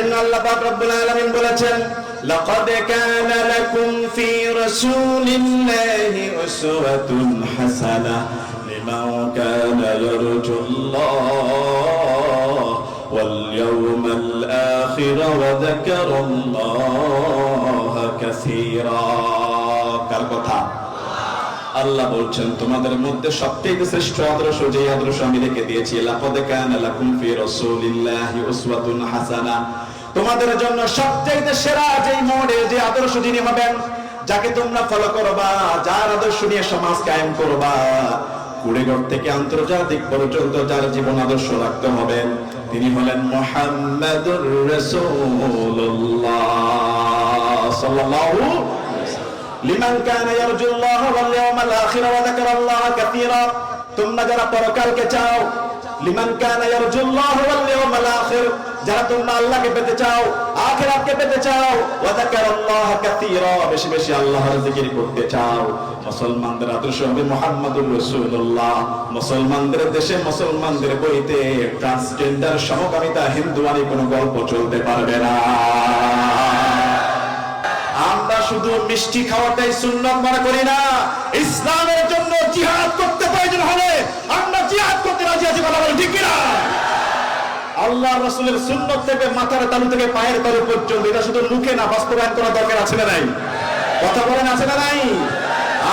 এজন্য আল্লাহ পাক রব্বুল আলামিন বলেছেন, লাকাদ কানা লাকুম ফি রাসূলিল্লাহি উসওয়াতুন হাসানাহ লিমান কানা ইয়ারজুল্লাহ ওয়াল ইয়াওমাল আখির ওয়া যাকারাল্লাহ কাসীরা। কার কথা? আল্লাহ বলছেন তোমাদের মধ্যে সবচেয়ে শ্রেষ্ঠ আদর্শ যে আদর্শ আমি রেখে দিয়েছি, লাকাদ কানা লাকুম ফি রাসূলিল্লাহি উসওয়াতুন হাসানাহ, তোমাদের জন্য সবচেয়ে সেরা যেই মডেল, যে আদর্শ যিনি হবেন, যাকে তোমরা ফলো করবা, যার আদর্শ নিয়ে সমাজ কায়েম করবা, কুড়েঘর থেকে আন্তর্জাতিক পর্যন্ত যার জীবন আদর্শ রাখতে হবে, তিনি হলেন মুহাম্মাদুর রাসূলুল্লাহ সাল্লাল্লাহু লিমান কানা ইয়ারজুল্লাহ ওয়াল ইয়াওমাল আখির ওয়া যাকারাল্লাহ কাসীরা। তোমরা যারা পরকালকে চাও, লিমান কানা ইয়ারজুল্লাহ ওয়াল ইয়াওমাল আখির, যারা তোমরা আল্লাহকে পেতে চাও, আখিরাতকে পেতে চাও, ওয়া যাকারাল্লাহ কাসীরা, বেশি বেশি আল্লাহর জিকির করতে চাও, মুসলমানদের আদর্শ হবে মুহাম্মাদুর রাসূলুল্লাহ। মুসলমানদের দেশে, মুসলমানদের বইতে ট্রান্সজেন্ডার সমকামিতা হিন্দুয়ানি কোনো গল্প চলতে পারবে না। আমরা শুধু মিষ্টি খাওয়াটাই সুন্নাত মনে করি না, ইসলামের জন্য জিহাদ করতে প্রয়োজন হলে আমরা জিহাদ করতে রাজি আছি, কথা বলেন ঠিক কি না? আল্লাহ রাসূলের সুন্নাত থেকে মাথার তালু থেকে পায়ের তালু পর্যন্ত, এটা শুধু মুখে না, বাস্তবায়ন করা দরকার আছে না নাই? কথা বলেন আছে না নাই?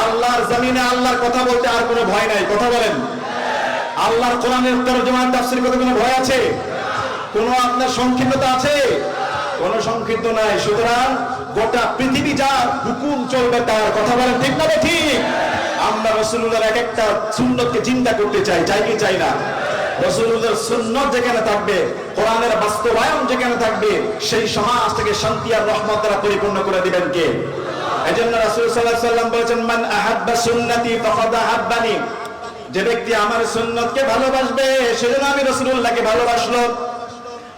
আল্লাহর জমিনে আল্লাহর কথা বলতে আর কোনো ভয় নাই, কথা বলেন। আল্লাহর কোরআনের তরজমা তাফসীর করতে কোনো ভয় আছে? কোনো আপনার সংকীর্ণতা আছে? কোন সংকীর্ণ নাই। সুতরাং গোটা পৃথিবী যার হুকুম চলবে তার, কথা বলেন ঠিক না ঠিক? আমরা রাসূলুল্লাহর এক একটা সুন্নতকে চিন্তা করতে চাই, চাই কি চাই না? রাসূলুল্লাহর সুন্নত যেখানে থাকবে, কোরআনের বাস্তবায়ন যেখানে থাকবে, সেই সমাজ থেকে শান্তি আর রহমত দ্বারা পরিপূর্ণ করে দিবেন কে? এজন্য রাসূল সাল্লাল্লাহু আলাইহি ওয়াসাল্লাম বলেছেন, মান আহাব্বা সুন্নতি ফাকাদ আহাব্বানি, যে ব্যক্তি আমার সুন্নতকে ভালোবাসবে সেজন্য আমি রাসূলুল্লাহকে ভালোবাসলো।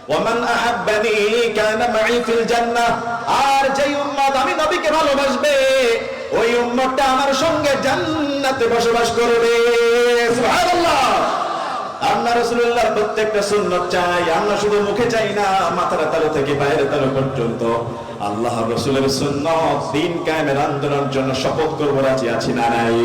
ওয়ামান আহাব্বানি কানা মাই ফিল জান্নাহ, আর যেই উম্মত আমি নবীকে ভালোবাসবে ওই উম্মতটা আমার সঙ্গে জান্নাতে বসবাস করবে। সুবহানাল্লাহ। আমরা রাসূলুল্লাহর প্রত্যেকটা সুন্নাত চাই, আমরা শুধু মুখে চাই না, মাথার তালু থেকে পায়ের তালু পর্যন্ত আল্লাহ রাসূলের সুন্নাত, দ্বীন কায়েমের আন্দোলনের জন্য শপথ করব, রাজি আছি না নাই?